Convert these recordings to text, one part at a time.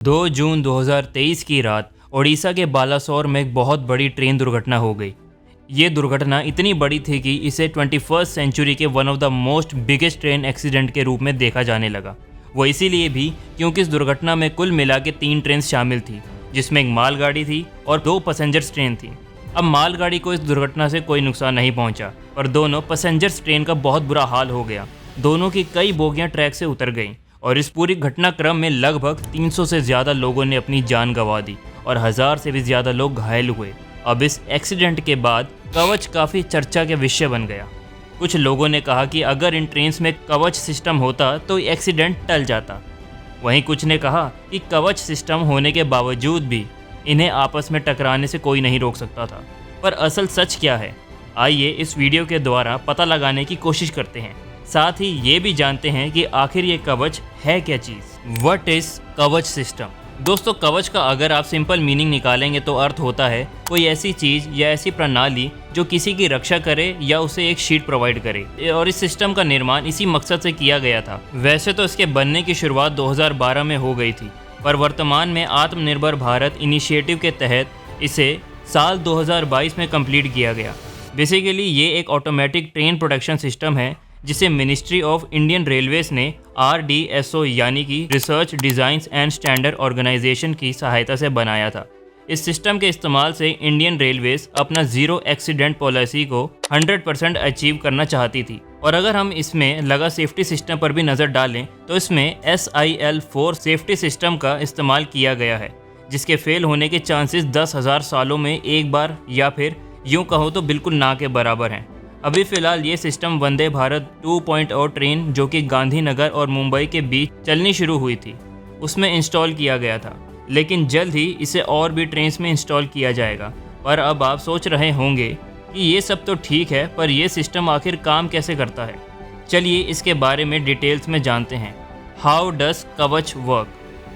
2 जून 2023 की रात ओडिशा के बालासोर में एक बहुत बड़ी ट्रेन दुर्घटना हो गई। ये दुर्घटना इतनी बड़ी थी कि इसे 21st सेंचुरी के one of the most biggest train accident के रूप में देखा जाने लगा। वो इसीलिए भी क्योंकि इस दुर्घटना में कुल मिला के 3 ट्रेन शामिल थी, जिसमें एक मालगाड़ी थी और 2 पैसेंजर्स ट्रेन थी। अब मालगाड़ी को इस दुर्घटना से कोई नुकसान नहीं पहुंचा, पर दोनों पैसेंजर्स ट्रेन का बहुत बुरा हाल हो गया। दोनों की कई बोगियां ट्रैक से उतर गईं और इस पूरी घटनाक्रम में लगभग 300 से ज़्यादा लोगों ने अपनी जान गंवा दी और 1000 से भी ज़्यादा लोग घायल हुए। अब इस एक्सीडेंट के बाद कवच काफ़ी चर्चा के विषय बन गया। कुछ लोगों ने कहा कि अगर इन ट्रेन्स में कवच सिस्टम होता तो एक्सीडेंट टल जाता। वहीं कुछ ने कहा कि कवच सिस्टम होने के बावजूद भी इन्हें आपस में टकराने से कोई नहीं रोक सकता था। पर असल सच क्या है, आइए इस वीडियो के द्वारा पता लगाने की कोशिश करते हैं। साथ ही ये भी जानते हैं कि आखिर ये कवच है क्या चीज़। व्हाट इज़ कवच सिस्टम? दोस्तों, कवच का अगर आप सिंपल मीनिंग निकालेंगे तो अर्थ होता है कोई ऐसी चीज़ या ऐसी प्रणाली जो किसी की रक्षा करे या उसे एक शीट प्रोवाइड करे, और इस सिस्टम का निर्माण इसी मकसद से किया गया था। वैसे तो इसके बनने की शुरुआत 2012 में हो गई थी, पर वर्तमान में आत्मनिर्भर भारत इनिशिएटिव के तहत इसे साल 2022 में कंप्लीट किया गया। बेसिकली ये एक ऑटोमेटिक ट्रेन प्रोटेक्शन सिस्टम है जिसे मिनिस्ट्री ऑफ इंडियन रेलवेज ने RDSO यानी कि research designs and standard organisation की सहायता से बनाया था। इस सिस्टम के इस्तेमाल से इंडियन रेलवेज अपना ज़ीरो एक्सीडेंट पॉलिसी को 100% अचीव करना चाहती थी। और अगर हम इसमें लगा सेफ्टी सिस्टम पर भी नज़र डालें तो इसमें SIL4 सेफ्टी सिस्टम का इस्तेमाल किया गया है, जिसके फेल होने के चांसेस 10,000 सालों में एक बार या फिर यूँ कहो तो बिल्कुल ना के बराबर हैं। अभी फ़िलहाल ये सिस्टम वंदे भारत 2.0 ट्रेन जो कि गांधीनगर और मुंबई के बीच चलनी शुरू हुई थी उसमें इंस्टॉल किया गया था, लेकिन जल्द ही इसे और भी ट्रेन्स में इंस्टॉल किया जाएगा। पर अब आप सोच रहे होंगे कि ये सब तो ठीक है, पर यह सिस्टम आखिर काम कैसे करता है। चलिए इसके बारे में डिटेल्स में जानते हैं। हाउ डज कवच वर्क?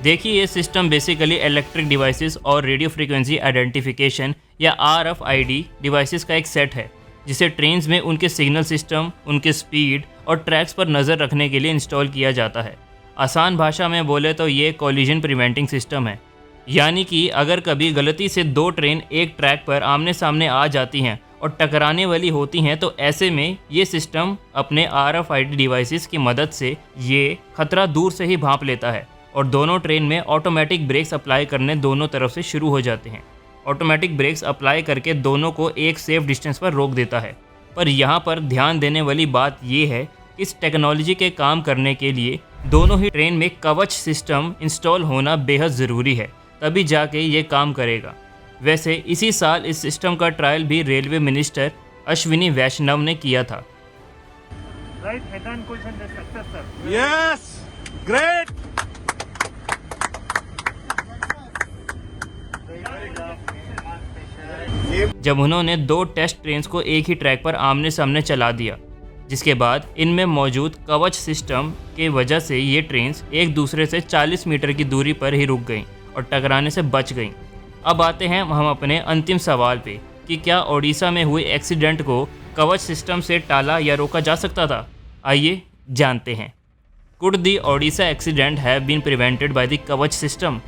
देखिए, ये सिस्टम बेसिकली इलेक्ट्रिक डिवाइसेस और रेडियो फ्रीक्वेंसी आइडेंटिफिकेशन या RFID डिवाइसेस का एक सेट है, जिसे ट्रेन्स में उनके सिग्नल सिस्टम, उनके स्पीड और ट्रैक्स पर नज़र रखने के लिए इंस्टॉल किया जाता है। आसान भाषा में बोले तो ये कॉलिजन प्रिवेंटिंग सिस्टम है, यानी कि अगर कभी गलती से 2 ट्रेन एक ट्रैक पर आमने सामने आ जाती हैं और टकराने वाली होती हैं, तो ऐसे में ये सिस्टम अपने RFID डिवाइसेस की मदद से ये खतरा दूर से ही भांप लेता है और दोनों ट्रेन में ऑटोमेटिक ब्रेक्स अप्लाई करने दोनों तरफ से शुरू हो जाते हैं। ऑटोमेटिक ब्रेक्स अप्लाई करके दोनों को एक सेफ डिस्टेंस पर रोक देता है। पर यहाँ पर ध्यान देने वाली बात ये है कि इस टेक्नोलॉजी के काम करने के लिए दोनों ही ट्रेन में कवच सिस्टम इंस्टॉल होना बेहद ज़रूरी है, तभी जाके ये काम करेगा। वैसे इसी साल इस सिस्टम का ट्रायल भी रेलवे मिनिस्टर अश्विनी वैष्णव ने किया था। Yes, great. जब उन्होंने 2 टेस्ट ट्रेन्स को एक ही ट्रैक पर आमने सामने चला दिया, जिसके बाद इनमें मौजूद कवच सिस्टम के वजह से ये ट्रेन्स एक दूसरे से 40 मीटर की दूरी पर ही रुक गईं और टकराने से बच गईं। अब आते हैं हम अपने अंतिम सवाल पे कि क्या ओडिशा में हुए एक्सीडेंट को कवच सिस्टम से टाला या रोका जा सकता था? आइए जानते हैं। Could the Odisha accident have been prevented by the Kavach system?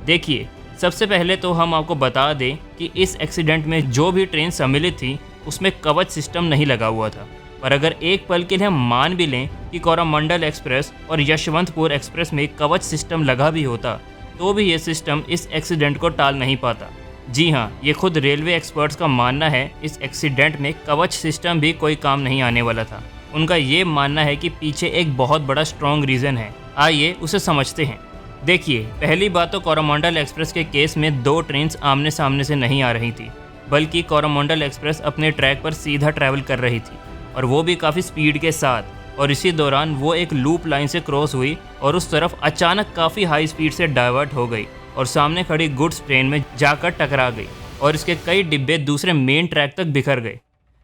देखिए, सबसे पहले तो हम आपको बता दें कि इस एक्सीडेंट में जो भी ट्रेन सम्मिलित थी उसमें कवच सिस्टम नहीं लगा हुआ था। पर अगर एक पल के लिए हम मान भी लें कि कोरोमंडल एक्सप्रेस और यशवंतपुर एक्सप्रेस में कवच सिस्टम लगा भी होता, तो भी ये सिस्टम इस एक्सीडेंट को टाल नहीं पाता। जी हाँ, ये खुद रेलवे एक्सपर्ट्स का मानना है इस एक्सीडेंट में कवच सिस्टम भी कोई काम नहीं आने वाला था। उनका ये मानना है कि पीछे एक बहुत बड़ा स्ट्रॉन्ग रीज़न है। आइए उसे समझते हैं। देखिए, पहली बात तो कोरोमंडल एक्सप्रेस के केस में 2 ट्रेन्स आमने सामने से नहीं आ रही थी, बल्कि कोरोमंडल एक्सप्रेस अपने ट्रैक पर सीधा ट्रैवल कर रही थी, और वो भी काफ़ी स्पीड के साथ। और इसी दौरान वो एक लूप लाइन से क्रॉस हुई और उस तरफ अचानक काफ़ी हाई स्पीड से डाइवर्ट हो गई और सामने खड़ी गुड्स ट्रेन में जाकर टकरा गई और इसके कई डिब्बे दूसरे मेन ट्रैक तक बिखर गए,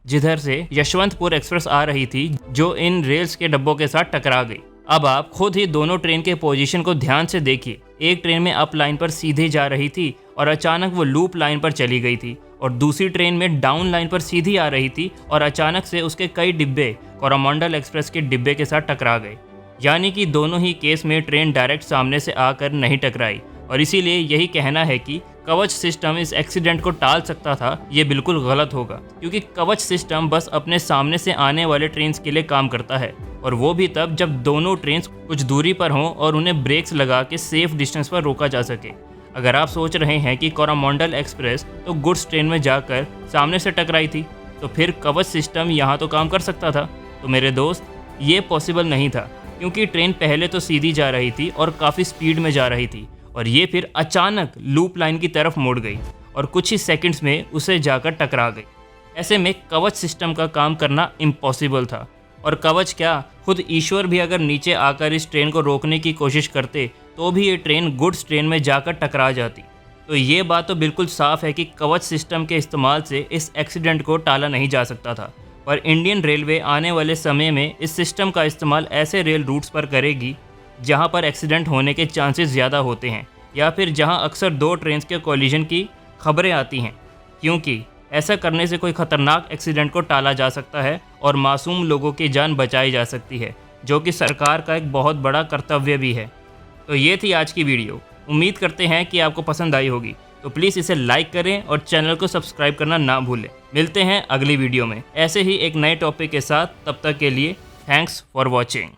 जिधर से यशवंतपुर एक्सप्रेस आ रही थी, जो इन रेल्स के डब्बों के साथ टकरा गई। अब आप खुद ही दोनों ट्रेन के पोजीशन को ध्यान से देखिए। एक ट्रेन में अप लाइन पर सीधे जा रही थी और अचानक वो लूप लाइन पर चली गई थी, और दूसरी ट्रेन में डाउन लाइन पर सीधी आ रही थी और अचानक से उसके कई डिब्बे कोरोमंडल एक्सप्रेस के डिब्बे के साथ टकरा गए। यानी कि दोनों ही केस में ट्रेन डायरेक्ट सामने से आकर नहीं टकराई, और इसीलिए यही कहना है कि कवच सिस्टम इस एक्सीडेंट को टाल सकता था, ये बिल्कुल गलत होगा, क्योंकि कवच सिस्टम बस अपने सामने से आने वाले ट्रेन्स के लिए काम करता है, और वो भी तब जब दोनों ट्रेन्स कुछ दूरी पर हों और उन्हें ब्रेक्स लगा के सेफ डिस्टेंस पर रोका जा सके। अगर आप सोच रहे हैं कि कोरोमंडल एक्सप्रेस तो गुड्स ट्रेन में जाकर सामने से टकराई थी, तो फिर कवच सिस्टम यहाँ तो काम कर सकता था। तो मेरे दोस्त, ये पॉसिबल नहीं था, क्योंकि ट्रेन पहले तो सीधी जा रही थी और काफ़ी स्पीड में जा रही थी, और ये फिर अचानक लूप लाइन की तरफ मुड़ गई और कुछ ही सेकंड्स में उसे जाकर टकरा गई। ऐसे में कवच सिस्टम का काम करना इम्पॉसिबल था, और कवच क्या, खुद ईश्वर भी अगर नीचे आकर इस ट्रेन को रोकने की कोशिश करते तो भी ये ट्रेन गुड्स ट्रेन में जाकर टकरा जाती। तो ये बात तो बिल्कुल साफ है कि कवच सिस्टम के इस्तेमाल से इस एक्सीडेंट को टाला नहीं जा सकता था, पर इंडियन रेलवे आने वाले समय में इस सिस्टम का इस्तेमाल ऐसे रेल रूट्स पर करेगी जहां पर एक्सीडेंट होने के चांसेस ज़्यादा होते हैं, या फिर जहां अक्सर दो ट्रेन्स के कोलिजन की खबरें आती हैं, क्योंकि ऐसा करने से कोई ख़तरनाक एक्सीडेंट को टाला जा सकता है और मासूम लोगों की जान बचाई जा सकती है, जो कि सरकार का एक बहुत बड़ा कर्तव्य भी है। तो ये थी आज की वीडियो। उम्मीद करते हैं कि आपको पसंद आई होगी, तो प्लीज़ इसे लाइक करें और चैनल को सब्सक्राइब करना ना भूलें। मिलते हैं अगली वीडियो में ऐसे ही एक नए टॉपिक के साथ। तब तक के लिए थैंक्स फॉर वॉचिंग।